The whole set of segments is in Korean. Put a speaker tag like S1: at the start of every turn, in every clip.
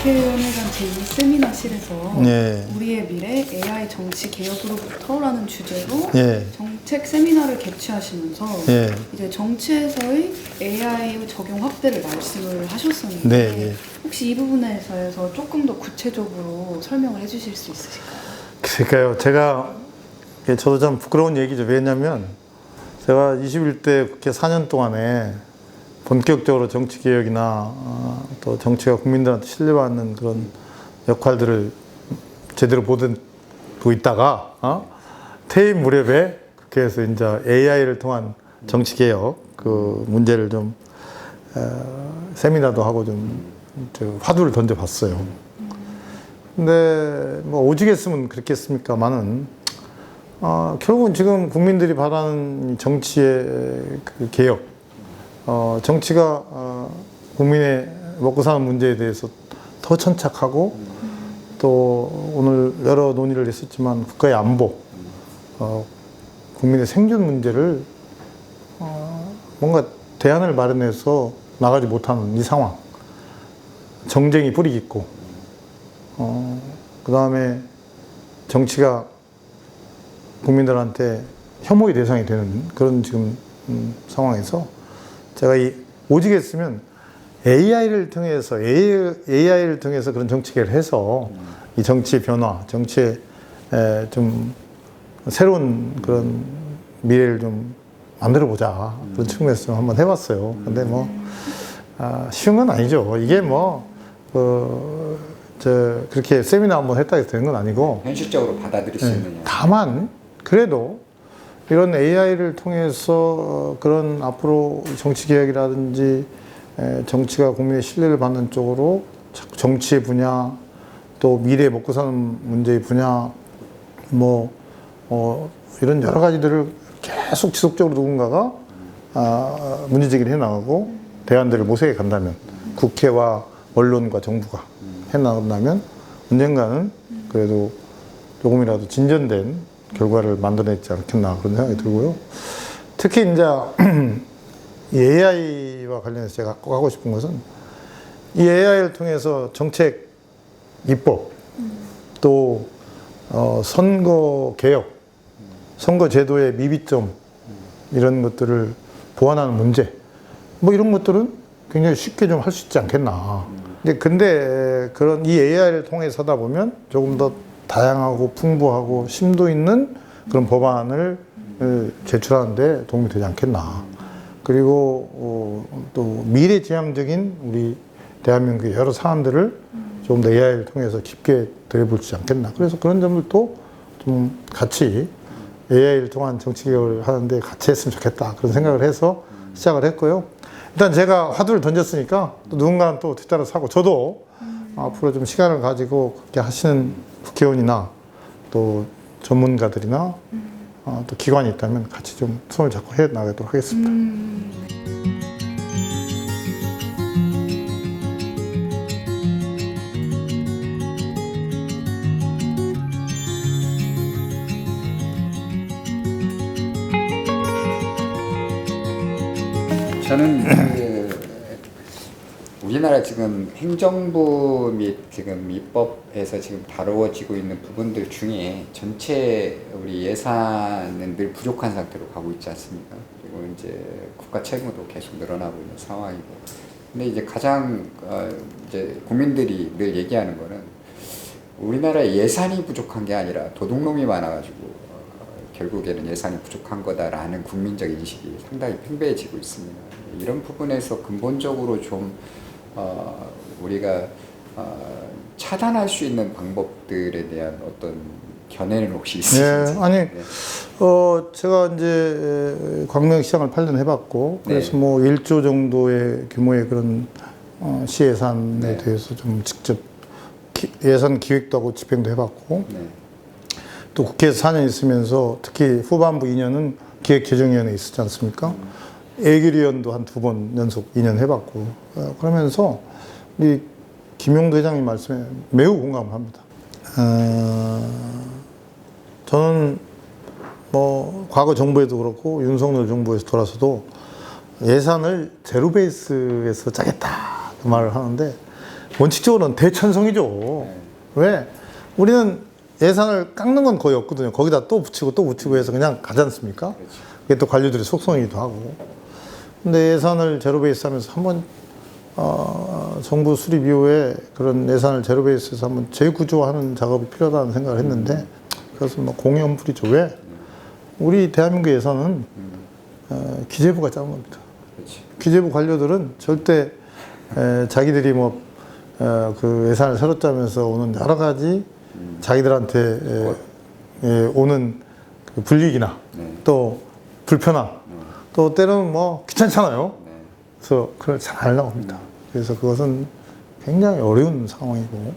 S1: 국회의원회관 제2세미나실에서
S2: 예.
S1: 우리의 미래 AI 정치 개혁으로부터라는 주제로
S2: 예.
S1: 정책 세미나를 개최하시면서
S2: 예.
S1: 이제 정치에서의 AI 적용 확대를 말씀을 하셨었는데
S2: 네, 예.
S1: 혹시 이 부분에 대해서 조금 더 구체적으로 설명을 해주실 수 있으실까요?
S2: 그러니까요. 저도 좀 부끄러운 얘기죠. 왜냐면 제가 21대 국회 4년 동안에 본격적으로 정치개혁이나 또 정치가 국민들한테 신뢰받는 그런 역할들을 제대로 보고 있다가 퇴임 무렵에 국회에서 이제 AI를 통한 정치개혁 그 문제를 좀 세미나도 하고 좀 화두를 던져봤어요. 근데 뭐 오지겠으면 그렇겠습니까만은 결국은 지금 국민들이 바라는 정치의 그 개혁, 정치가 국민의 먹고 사는 문제에 대해서 더 천착하고 또 오늘 여러 논의를 했었지만 국가의 안보, 국민의 생존 문제를 뭔가 대안을 마련해서 나가지 못하는 이 상황, 정쟁이 뿌리 깊고 그 다음에 정치가 국민들한테 혐오의 대상이 되는 그런 지금 상황에서 제가 오직했으면 AI를 통해서 그런 정치개혁을 해서 이 정치의 변화, 정치의 좀 새로운 그런 미래를 좀 만들어 보자 그런 측면에서 좀 한번 해봤어요. 근데 뭐 쉬운 건 아니죠. 이게 그렇게 세미나 한번 했다 해서 되는 건 아니고
S3: 현실적으로 받아들일 수 있느냐.
S2: 다만 그래도 이런 AI를 통해서 그런 앞으로 정치개혁이라든지 정치가 국민의 신뢰를 받는 쪽으로 정치의 분야 또 미래 먹고 사는 문제의 분야 이런 여러 가지들을 계속 지속적으로 누군가가 문제제기를 해나가고 대안들을 모색해 간다면 국회와 언론과 정부가 해나간다면 언젠가는 그래도 조금이라도 진전된 결과를 만들어냈지 않겠나 그런 생각이 들고요. 특히 이제 이 AI와 관련해서 제가 꼭 하고 싶은 것은 이 AI를 통해서 정책 입법 또 선거 개혁, 선거 제도의 미비점 이런 것들을 보완하는 문제 이런 것들은 굉장히 쉽게 좀 할 수 있지 않겠나. 근데 그런 이 AI를 통해서 하다 보면 조금 더 다양하고 풍부하고 심도 있는 그런 법안을 제출하는데 도움이 되지 않겠나. 그리고 또 미래지향적인 우리 대한민국의 여러 사안들을 좀 더 AI를 통해서 깊게 들여볼 수 있지 않겠나. 그래서 그런 점들도 좀 같이 AI를 통한 정치개혁을 하는데 같이 했으면 좋겠다. 그런 생각을 해서 시작을 했고요. 일단 제가 화두를 던졌으니까 또 누군가는 또 뒤따라서 하고 저도 앞으로 좀 시간을 가지고 그렇게 하시는 국회의원이나 또 전문가들이나 또 기관이 있다면 같이 좀 손을 잡고 해 나가도록 하겠습니다.
S3: 저는 우리나라 지금 행정부 및 지금 입법에서 지금 다루어지고 있는 부분들 중에 전체 우리 예산은 늘 부족한 상태로 가고 있지 않습니까? 그리고 이제 국가 채무도 계속 늘어나고 있는 상황이고. 근데 이제 가장 이제 국민들이 늘 얘기하는 거는 우리나라 예산이 부족한 게 아니라 도둑놈이 많아가지고 결국에는 예산이 부족한 거다라는 국민적 인식이 상당히 팽배해지고 있습니다. 이런 부분에서 근본적으로 좀 우리가 차단할 수 있는 방법들에 대한 어떤 견해는 혹시 있으신지?
S2: 네, 제가 이제 광명시장을 8년 해봤고 그래서
S3: 네.
S2: 1조 정도의 규모의 그런 시 예산에
S3: 네.
S2: 대해서 좀 직접 예산 기획도 하고 집행도 해봤고
S3: 네.
S2: 또 국회에서 4년 있으면서 특히 후반부 2년은 기획재정위원회에 있었지 않습니까? 예결위원도 한 2번 연속 2년 해봤고 그러면서 우리 김용도 회장님 말씀에 매우 공감을 합니다. 저는 과거 정부에도 그렇고 윤석열 정부에서 돌아서도 예산을 제로 베이스에서 짜겠다 그 말을 하는데 원칙적으로는 대천성이죠. 왜? 우리는 예산을 깎는 건 거의 없거든요. 거기다 또 붙이고 해서 그냥 가지 않습니까? 그게 또 관료들의 속성이기도 하고. 근데 예산을 제로 베이스 하면서 한번 정부 수립 이후에 그런 예산을 제로 베이스에서 한번 재구조하는 작업이 필요하다는 생각을 했는데, 그것은 뭐 공연불이죠. 왜? 우리 대한민국 예산은 기재부가 짜는 겁니다.
S3: 그렇지.
S2: 기재부 관료들은 절대 자기들이 그 예산을 새로 짜면서 오는 여러 가지 자기들한테 오는 그 불이익이나 또 불편함, 또 때로는 뭐 귀찮잖아요. 그래서 그걸 잘 안 나옵니다. 그래서 그것은 굉장히 어려운 상황이고,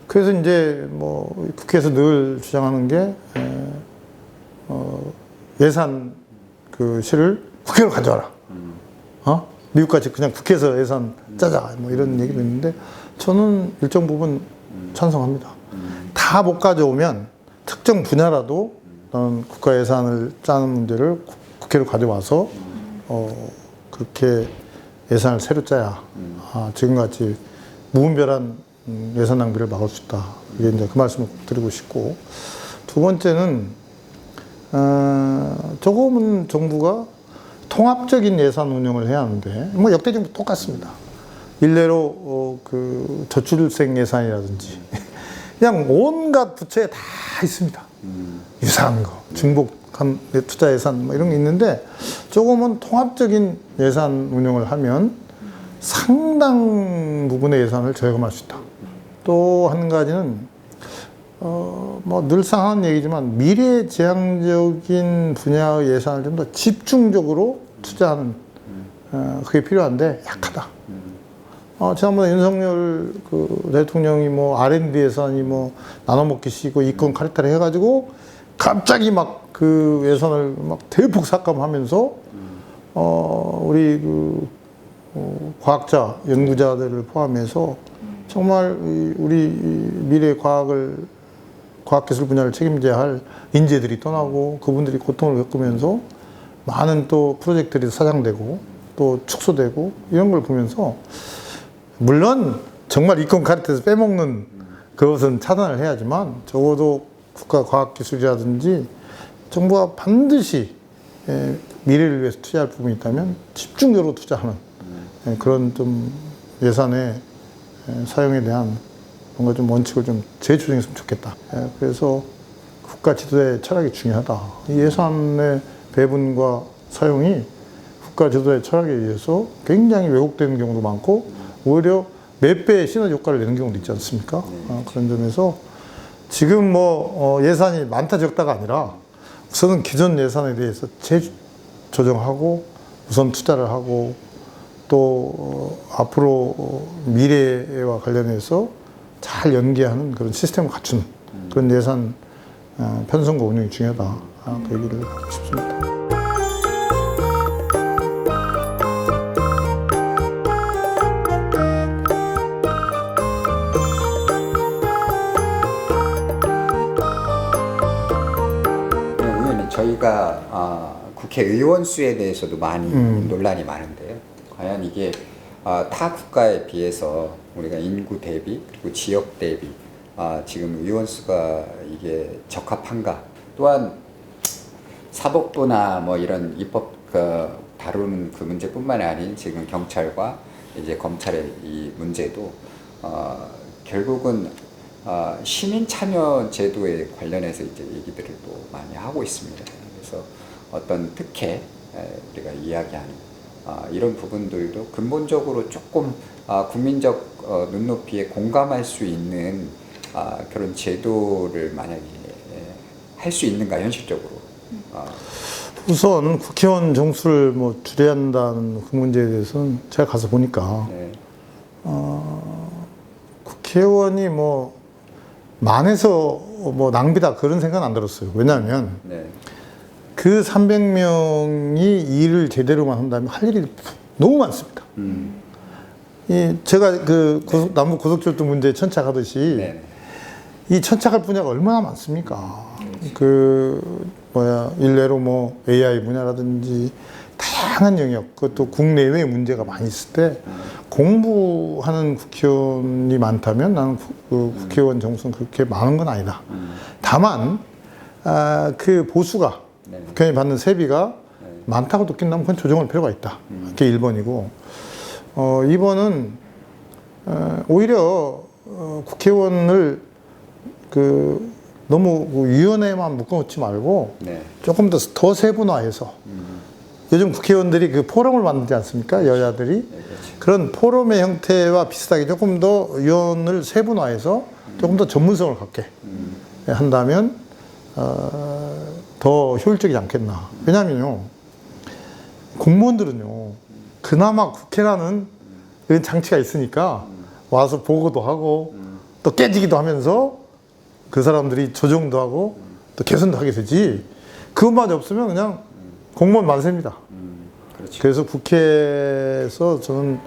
S2: 그래서 이제 뭐 국회에서 늘 주장하는 게 예산 그 실을 국회로 가져와라. 미국같이 그냥 국회에서 예산 짜자. 뭐 이런 얘기도 있는데, 저는 일정 부분 찬성합니다. 다 못 가져오면 특정 분야라도 나는 국가 예산을 짜는 문제를 국회로 가져와서 그렇게 예산을 새로 짜야 지금같이 무분별한 예산 낭비를 막을 수 있다. 이게 이제 그 말씀을 드리고 싶고, 두 번째는 조금은 정부가 통합적인 예산 운영을 해야 하는데, 뭐 역대 정부 똑같습니다. 일례로 그 저출생 예산이라든지 그냥 온갖 부처에 다 있습니다. 유사한 거, 중복한 투자 예산 뭐 이런 게 있는데, 조금은 통합적인 예산 운영을 하면 상당 부분의 예산을 절감할 수 있다. 또 한 가지는 뭐 늘상 하는 얘기지만 미래지향적인 분야의 예산을 좀 더 집중적으로 투자하는 그게 필요한데 약하다. 지난번에 윤석열 그 대통령이 뭐 R&D 예산이 뭐 나눠먹기식이고 이권 카르텔을 해가지고 갑자기 막 그 예산을 막 대폭 삭감하면서 우리 그 과학자, 연구자들을 포함해서 정말 우리 미래 과학기술 분야를 책임져야 할 인재들이 떠나고 그분들이 고통을 겪으면서 많은 또 프로젝트들이 사장되고 또 축소되고 이런 걸 보면서, 물론 정말 이권 카르텔에서 빼먹는 그것은 차단을 해야지만 적어도 국가과학기술이라든지 정부가 반드시 미래를 위해서 투자할 부분이 있다면 집중적으로 투자하는 그런 좀 예산의 사용에 대한 뭔가 좀 원칙을 좀 재조정했으면 좋겠다. 그래서 국가 지도의 철학이 중요하다. 이 예산의 배분과 사용이 국가 지도의 철학에 의해서 굉장히 왜곡되는 경우도 많고, 오히려 몇 배의 시너지 효과를 내는 경우도 있지 않습니까? 그런 점에서 지금 뭐 예산이 많다 적다가 아니라 우선은 기존 예산에 대해서 재조정하고 우선 투자를 하고, 또 앞으로 미래와 관련해서 잘 연계하는 그런 시스템을 갖추는 그런 예산 편성과 운영이 중요하다. 그 얘기를 하고 싶습니다.
S3: 저희가 국회의원 수에 대해서도 많이 논란이 많은데요. 과연 이게 타 국가에 비해서 우리가 인구 대비 그리고 지역 대비 지금 의원 수가 이게 적합한가? 또한 사법부나 뭐 이런 입법 다루는 그 문제뿐만이 아닌 지금 경찰과 이제 검찰의 이 문제도 결국은 시민 참여 제도에 관련해서 이제 얘기들을 또 많이 하고 있습니다. 그래서 어떤 특혜 우리가 이야기하는 이런 부분들도 근본적으로 조금 국민적 눈높이에 공감할 수 있는 그런 제도를 만약에 할 수 있는가 현실적으로.
S2: 우선 국회의원 정수를 뭐 줄여야 한다는 그 문제에 대해서는 제가 가서 보니까 국회의원이 뭐 만에서 뭐 낭비다 그런 생각은 안 들었어요. 왜냐하면 그 300명이 일을 제대로만 한다면 할 일이 너무 많습니다. 제가 그 남북 고속철도 문제에 천착하듯이 이 천착할 분야가 얼마나 많습니까? 일례로 뭐 AI 분야라든지 다양한 영역, 그것도 국내외 문제가 많이 있을 때 공부하는 국회의원이 많다면 나는 그 국회의원 정수는 그렇게 많은 건 아니다. 다만 그 보수가
S3: 네.
S2: 국회의원이 받는 세비가 많다고 느낀다면 그건 조정할 필요가 있다. 그게 1번이고 2번은 오히려 국회의원을 너무 위원회만 묶어놓지 말고
S3: 네.
S2: 조금 더 세분화해서 요즘 국회의원들이 그 포럼을 만들지 않습니까? 여야들이.
S3: 네, 그렇죠.
S2: 그런 포럼의 형태와 비슷하게 조금 더 위원을 세분화해서 조금 더 전문성을 갖게 한다면 더 효율적이지 않겠나. 왜냐면요, 공무원들은요, 그나마 국회라는 이런 장치가 있으니까 와서 보고도 하고 또 깨지기도 하면서 그 사람들이 조정도 하고 또 개선도 하게 되지, 그것만 없으면 그냥 공무원 만세입니다.
S3: 그렇죠.
S2: 그래서 국회에서 저는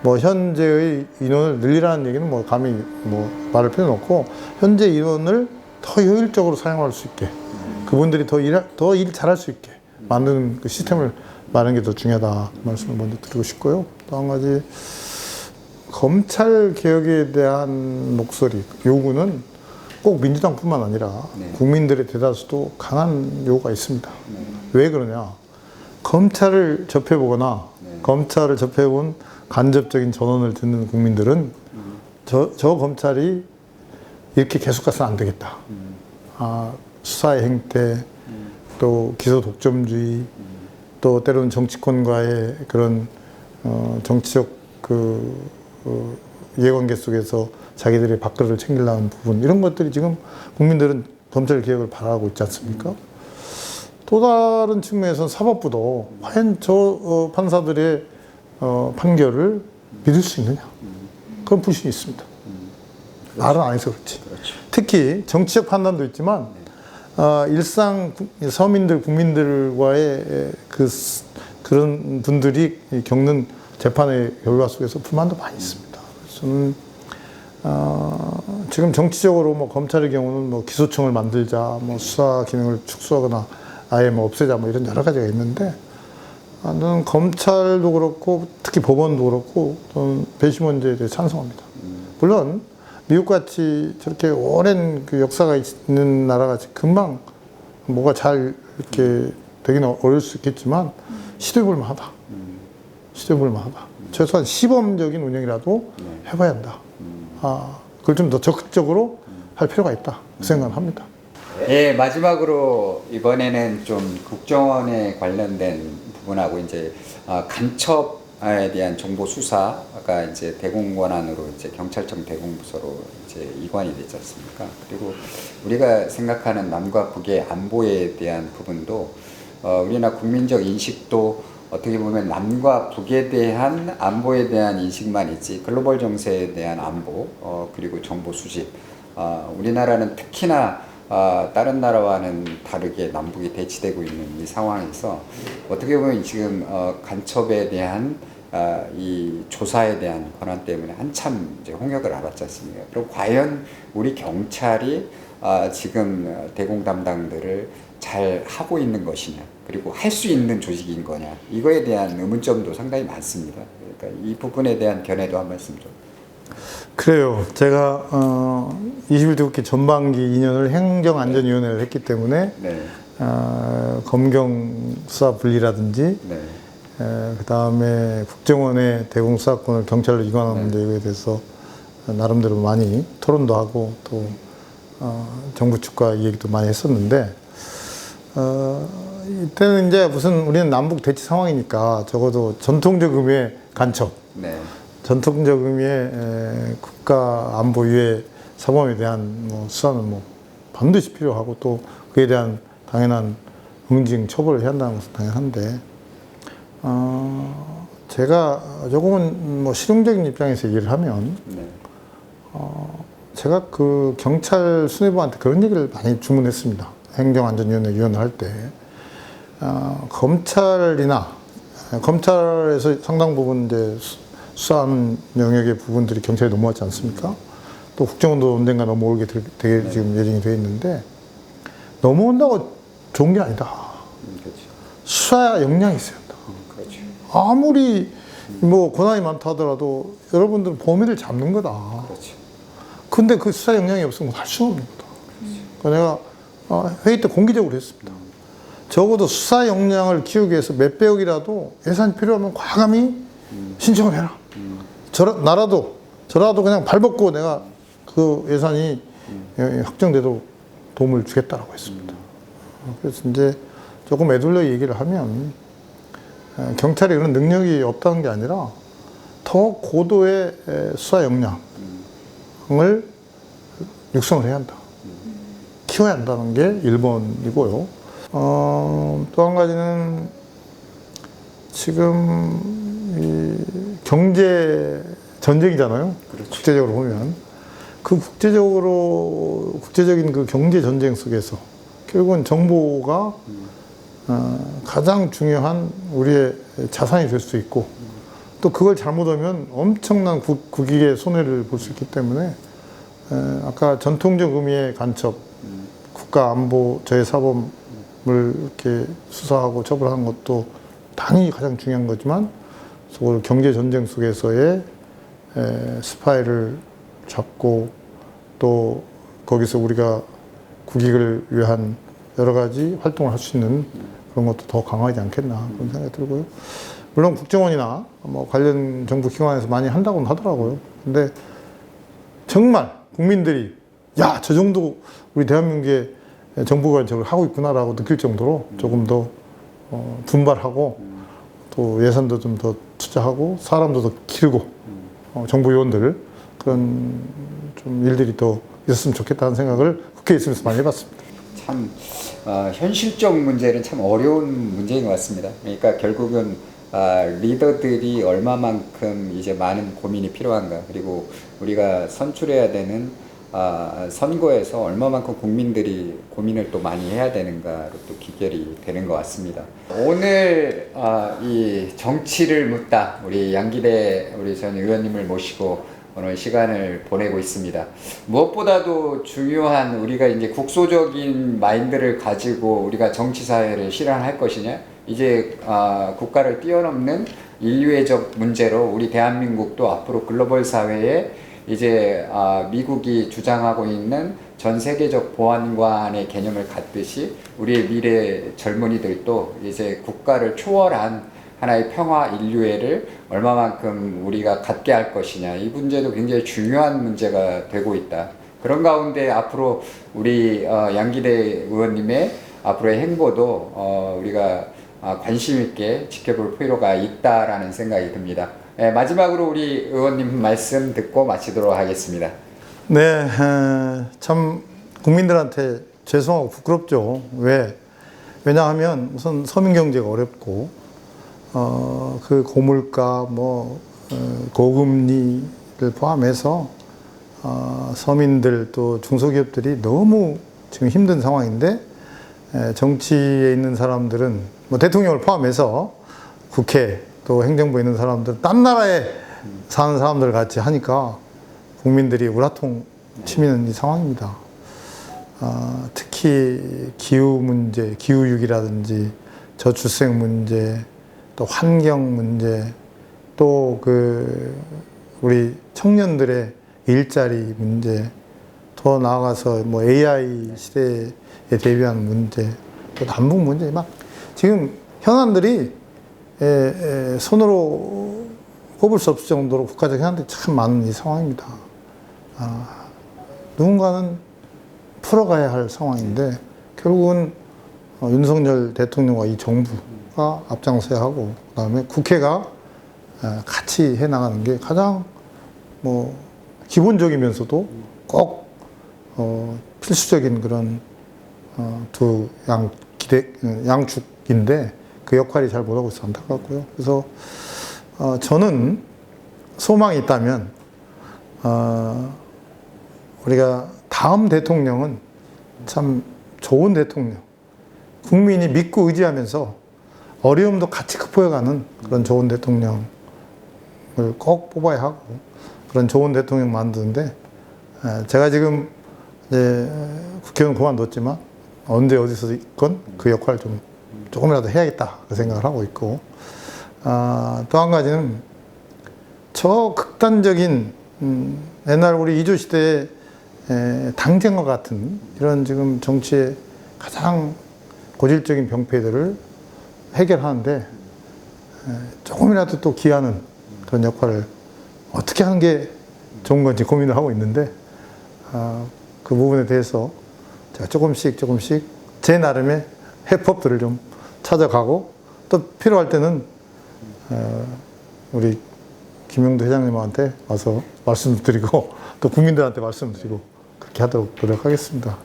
S2: 뭐 현재의 인원을 늘리라는 얘기는 뭐 감히 뭐 말할 필요는 없고, 현재 인원을 더 효율적으로 사용할 수 있게, 그분들이 더 일 잘할 수 있게 만드는 그 시스템을 마련하는 게 더 중요하다 말씀을 먼저 드리고 싶고요. 또 한 가지, 검찰 개혁에 대한 목소리, 요구는 꼭 민주당뿐만 아니라
S3: 네.
S2: 국민들의 대다수도 강한 요구가 있습니다. 왜 그러냐? 검찰을 접해보거나 검찰을 접해본 간접적인 전원을 듣는 국민들은 저 검찰이 이렇게 계속 가서는 안 되겠다. 수사의 행태, 또 기소 독점주의, 또 때로는 정치권과의 그런 정치적 이해관계 속에서 자기들의 밥그릇을 챙기려는 부분, 이런 것들이 지금 국민들은 검찰 개혁을 바라고 있지 않습니까? 또 다른 측면에서는 사법부도 과연 저 판사들의 판결을 믿을 수 있느냐? 그런 불신이 있습니다. 말은 안 해서 그렇지.
S3: 그렇죠.
S2: 특히 정치적 판단도 있지만 일상 서민들, 국민들과의 그런 분들이 겪는 재판의 결과 속에서 불만도 많이 있습니다. 그래서 저는 지금 정치적으로 뭐 검찰의 경우는 뭐 기소청을 만들자, 뭐 수사 기능을 축소하거나 아예 뭐 없애자, 뭐 이런 여러 가지가 있는데, 저는 검찰도 그렇고 특히 법원도 그렇고 저는 배심원제에 대해 찬성합니다. 물론 미국같이 저렇게 오랜 그 역사가 있는 나라같이 금방 뭐가 잘 이렇게 되기는 어려울 수 있겠지만 시도해볼 만하다. 시도해볼 만하다. 최소한 시범적인 운영이라도 해봐야 한다. 그걸 좀 더 적극적으로 할 필요가 있다 생각을 합니다.
S3: 예, 마지막으로 이번에는 좀 국정원에 관련된 부분하고 이제 간첩에 대한 정보 수사가 이제 대공권한으로 이제 경찰청 대공부서로 이제 이관이 되지 않습니까? 그리고 우리가 생각하는 남과 북의 안보에 대한 부분도 우리나라 국민적 인식도 어떻게 보면 남과 북에 대한 안보에 대한 인식만 있지, 글로벌 정세에 대한 안보, 그리고 정보 수집, 우리나라는 특히나 다른 나라와는 다르게 남북이 대치되고 있는 이 상황에서 어떻게 보면 지금 간첩에 대한 이 조사에 대한 권한 때문에 한참 이제 홍역을 알았지 않습니까? 그럼 과연 우리 경찰이 지금 대공 담당들을 잘 하고 있는 것이냐, 그리고 할 수 있는 조직인 거냐, 이거에 대한 의문점도 상당히 많습니다. 그러니까 이 부분에 대한 견해도 한 말씀 좀.
S2: 그래요. 제가 21대 국회 전반기 2년을 행정안전위원회를 했기 때문에
S3: 네.
S2: 검경 수사 분리라든지
S3: 네.
S2: 그 다음에 국정원의 대공수사권을 경찰로 이관하는 문제에 대해서 나름대로 많이 토론도 하고 또 정부 측과 이 얘기도 많이 했었는데, 이때는 이제 무슨 우리는 남북 대치 상황이니까 적어도 전통적 의미의 간첩,
S3: 네.
S2: 전통적 의미의 국가 안보 위의 사범에 대한 뭐 수사는 뭐 반드시 필요하고 또 그에 대한 당연한 응징 처벌을 해야 한다는 것은 당연한데, 제가 조금은 뭐 실용적인 입장에서 얘기를 하면,
S3: 네.
S2: 제가 그 경찰 수뇌부한테 그런 얘기를 많이 주문했습니다. 행정안전위원회 위원을 할 때, 검찰에서 상당 부분 이제 수사하는 영역의 부분들이 경찰에 넘어왔지 않습니까? 또 국정원도 언젠가 넘어오게 되게 지금 예정이 되어 있는데, 넘어온다고 좋은 게 아니다.
S3: 그렇죠.
S2: 수사 역량이 있어야 한다.
S3: 그렇죠.
S2: 아무리 뭐 권한이 많다 하더라도 여러분들은 범인을 잡는 거다.
S3: 그렇죠.
S2: 근데 그 수사 역량이 없으면 할 수 없는 거다. 그러니까 내가 회의 때 공개적으로 했습니다. 적어도 수사 역량을 키우기 위해서 몇 백억이라도 예산이 필요하면 과감히 신청을 해라. 저라도 그냥 발벗고 내가 그 예산이 확정되도록 도움을 주겠다라고 했습니다. 그래서 이제 조금 애둘러 얘기를 하면 경찰이 그런 능력이 없다는 게 아니라 더 고도의 수사 역량을 육성을 해야 한다. 키워야 한다는 게 1번이고요. 또 한 가지는 지금 이 경제 전쟁이잖아요.
S3: 그렇죠.
S2: 국제적으로 보면 그 국제적인 그 경제 전쟁 속에서 결국은 정보가 가장 중요한 우리의 자산이 될 수 있고 또 그걸 잘못하면 엄청난 국익의 손해를 볼 수 있기 때문에 아까 전통적 의미의 간첩, 국가 안보 저해 사범을 이렇게 수사하고 처벌하는 것도 당연히 가장 중요한 거지만 그걸 경제 전쟁 속에서의 스파이를 잡고 또 거기서 우리가 국익을 위한 여러 가지 활동을 할 수 있는 그런 것도 더 강화하지 않겠나 그런 생각이 들고요. 물론 국정원이나 뭐 관련 정부 기관에서 많이 한다고는 하더라고요. 근데 정말 국민들이 야, 저 정도 우리 대한민국의 정부가 저걸 하고 있구나라고 느낄 정도로 조금 더 분발하고 또 예산도 좀 더 투자하고 사람도 더 키우고 정부 요원들 그런 좀 일들이 더 있었으면 좋겠다는 생각을 국회에 있으면서 많이 해봤습니다.
S3: 참 현실적 문제는 참 어려운 문제인 것 같습니다. 그러니까 결국은 리더들이 얼마만큼 이제 많은 고민이 필요한가, 그리고 우리가 선출해야 되는 선거에서 얼마만큼 국민들이 고민을 또 많이 해야 되는가로 또 귀결이 되는 것 같습니다. 오늘 이 정치를 묻다 우리 양기대 우리 전 의원님을 모시고 오늘 시간을 보내고 있습니다. 무엇보다도 중요한 우리가 이제 국소적인 마인드를 가지고 우리가 정치 사회를 실현할 것이냐, 이제 국가를 뛰어넘는 인류애적 문제로 우리 대한민국도 앞으로 글로벌 사회에 이제 미국이 주장하고 있는 전 세계적 보안관의 개념을 갖듯이 우리의 미래 젊은이들도 이제 국가를 초월한 하나의 평화 인류애를 얼마만큼 우리가 갖게 할 것이냐, 이 문제도 굉장히 중요한 문제가 되고 있다. 그런 가운데 앞으로 우리 양기대 의원님의 앞으로의 행보도 우리가 관심 있게 지켜볼 필요가 있다라는 생각이 듭니다. 네, 마지막으로 우리 의원님 말씀 듣고 마치도록 하겠습니다.
S2: 네, 참 국민들한테 죄송하고 부끄럽죠. 왜냐하면 우선 서민 경제가 어렵고 그 고물가, 고금리를 포함해서 서민들 또 중소기업들이 너무 지금 힘든 상황인데 정치에 있는 사람들은 대통령을 포함해서 국회 또 행정부에 있는 사람들 딴 나라에 사는 사람들 같이 하니까 국민들이 우라통 치미는 이 상황입니다. 특히 기후 문제, 기후위기라든지 저출생 문제, 또 환경 문제, 또 우리 청년들의 일자리 문제, 더 나아가서 AI 시대에 대비하는 문제, 또 남북 문제, 지금 현안들이 손으로 꼽을 수 없을 정도로 국가적 현안들이 참 많은 이 상황입니다. 누군가는 풀어가야 할 상황인데 결국은 윤석열 대통령과 이 정부가 앞장서야 하고 그다음에 국회가 같이 해나가는 게 가장 기본적이면서도 꼭 필수적인 그런 두 양축인데 그 역할이 잘 못하고 있어서 안타깝고요. 그래서 저는 소망이 있다면 우리가 다음 대통령은 참 좋은 대통령, 국민이 믿고 의지하면서 어려움도 같이 극복해가는 그런 좋은 대통령을 꼭 뽑아야 하고 그런 좋은 대통령 만드는데 제가 지금 이제 국회의원 그만뒀지만 언제 어디서 있건 그 역할을 좀 조금이라도 해야겠다 그 생각을 하고 있고 또 한 가지는 저 극단적인 옛날 우리 이조 시대의 당쟁과 같은 이런 지금 정치의 가장 고질적인 병폐들을 해결하는데 조금이라도 또 기하는 그런 역할을 어떻게 하는 게 좋은 건지 고민을 하고 있는데 그 부분에 대해서 제가 조금씩 제 나름의 해법들을 좀 찾아가고 또 필요할 때는 우리 김용도 회장님한테 와서 말씀드리고 또 국민들한테 말씀드리고 그렇게 하도록 노력하겠습니다.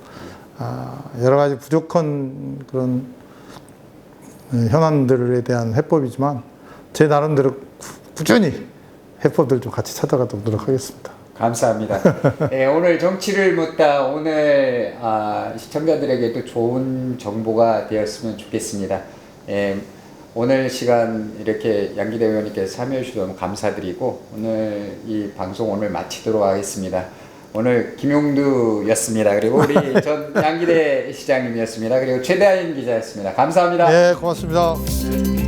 S2: 여러 가지 부족한 그런 현안들에 대한 해법이지만 제 나름대로 꾸준히 해법들 좀 같이 찾아가도록 노력하겠습니다.
S3: 감사합니다. 네, 오늘 정치를 묻다 오늘 시청자들에게도 좋은 정보가 되었으면 좋겠습니다. 오늘 시간 이렇게 양기대 의원님께서 참여해 주셔서 너무 감사드리고 오늘 이 방송 오늘 마치도록 하겠습니다. 오늘 김용두였습니다. 그리고 우리 전 양기대 시장님이었습니다. 그리고 최대한 기자였습니다. 감사합니다.
S2: 네, 고맙습니다.